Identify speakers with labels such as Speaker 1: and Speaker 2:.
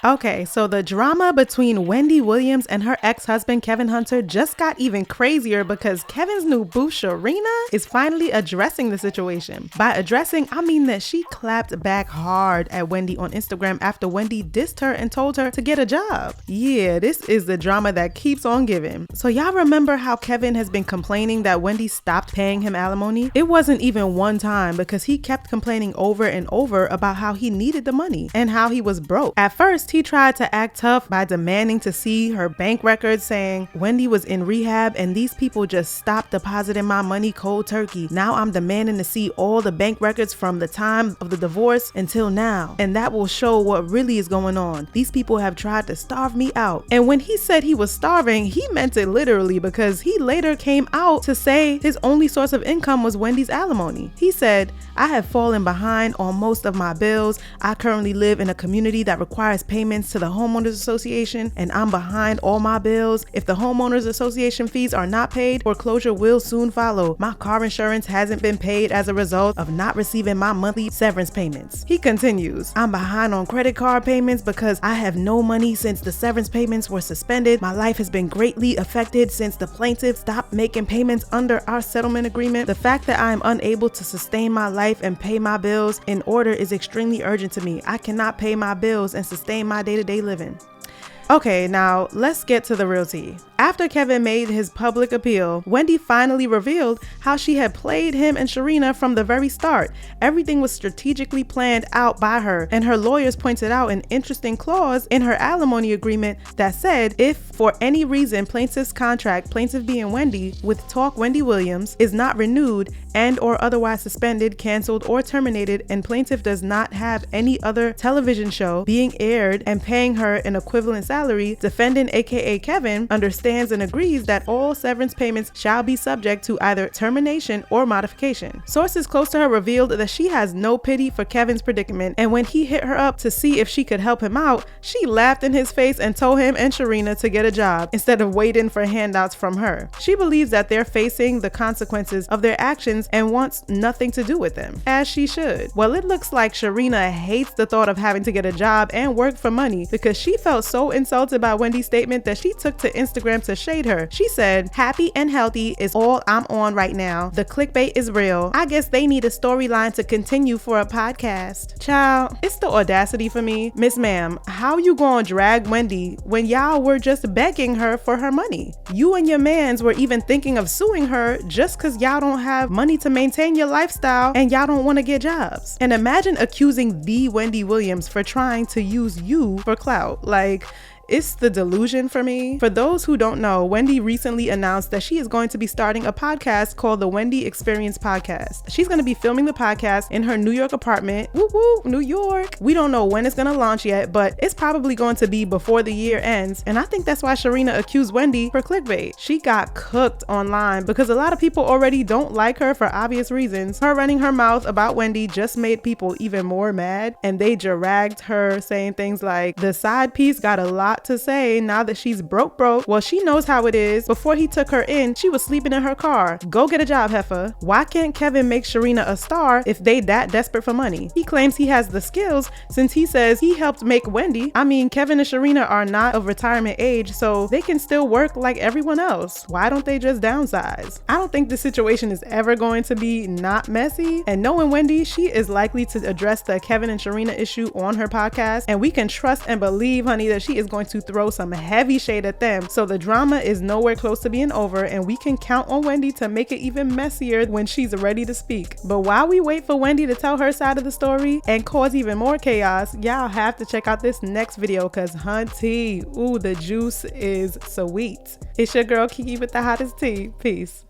Speaker 1: Okay, so the drama between Wendy Williams and her ex-husband Kevin Hunter just got even crazier because Kevin's new boo Sharina is finally addressing the situation. By addressing, I mean that she clapped back hard at Wendy on Instagram after Wendy dissed her and told her to get a job. Yeah, this is the drama that keeps on giving. So y'all remember how Kevin has been complaining that Wendy stopped paying him alimony? It wasn't even one time because he kept complaining over and over about how he needed the money and how he was broke. At first, he tried to act tough by demanding to see her bank records, saying Wendy was in rehab and these people just stopped depositing my money cold turkey. Now I'm demanding to see all the bank records from the time of the divorce until now, and that will show what really is going on. These people have tried to starve me out. And when he said he was starving, he meant it literally, because he later came out to say his only source of income was Wendy's alimony. He said, I have fallen behind on most of my bills. I currently live in a community that requires payments to the homeowners association, and I'm behind all my bills. If the homeowners association fees are not paid, foreclosure will soon follow. My car insurance hasn't been paid as a result of not receiving my monthly severance payments. He continues, I'm behind on credit card payments because I have no money since the severance payments were suspended. My life has been greatly affected since the plaintiff stopped making payments under our settlement agreement. The fact that I am unable to sustain my life and pay my bills in order is extremely urgent to me. I cannot pay my bills and sustain my day-to-day living. Okay, now let's get to the real tea. After Kevin made his public appeal, Wendy finally revealed how she had played him and Sharina from the very start. Everything was strategically planned out by her, and her lawyers pointed out an interesting clause in her alimony agreement that said if for any reason plaintiff's contract, plaintiff being Wendy, with Talk Wendy Williams, is not renewed and or otherwise suspended, canceled, or terminated, and plaintiff does not have any other television show being aired and paying her an equivalent salary, defendant aka Kevin understands and agrees that all severance payments shall be subject to either termination or modification. Sources close to her revealed that she has no pity for Kevin's predicament, and when he hit her up to see if she could help him out, she laughed in his face and told him and Sharina to get a job instead of waiting for handouts from her. She believes that they're facing the consequences of their actions and wants nothing to do with them, as she should. Well, it looks like Sharina hates the thought of having to get a job and work for money, because she felt so insulted by Wendy's statement that she took to Instagram to shade her. She said, happy and healthy is all I'm on right now. The clickbait is real. I guess they need a storyline to continue for a podcast. Child, it's the audacity for me. Miss Ma'am, how you gonna drag Wendy when y'all were just begging her for her money? You and your mans were even thinking of suing her just cause y'all don't have money to maintain your lifestyle and y'all don't want to get jobs. And imagine accusing the Wendy Williams for trying to use you for clout. Like, it's the delusion for me. For those who don't know, Wendy recently announced that she is going to be starting a podcast called the Wendy Experience Podcast. She's going to be filming the podcast in her New York apartment. Woo woo, New York. We don't know when it's going to launch yet, but it's probably going to be before the year ends. And I think that's why Sharina accused Wendy for clickbait. She got cooked online because a lot of people already don't like her for obvious reasons. Her running her mouth about Wendy just made people even more mad, and they dragged her saying things like, the side piece got a lot to say now that she's broke. Well, she knows how it is. Before he took her in, she was sleeping in her car. Go get a job, heifer. Why can't Kevin make Sharina a star if they that desperate for money? He claims he has the skills since he says he helped make Wendy. I mean, Kevin and Sharina are not of retirement age, so they can still work like everyone else. Why don't they just downsize? I don't think the situation is ever going to be not messy, and knowing Wendy, she is likely to address the Kevin and Sharina issue on her podcast, and we can trust and believe, honey, that she is going to throw some heavy shade at them. So the drama is nowhere close to being over, and we can count on Wendy to make it even messier when she's ready to speak. But while we wait for Wendy to tell her side of the story and cause even more chaos, y'all have to check out this next video because hunty, ooh, the juice is sweet. It's your girl Kiki with the hottest tea. Peace.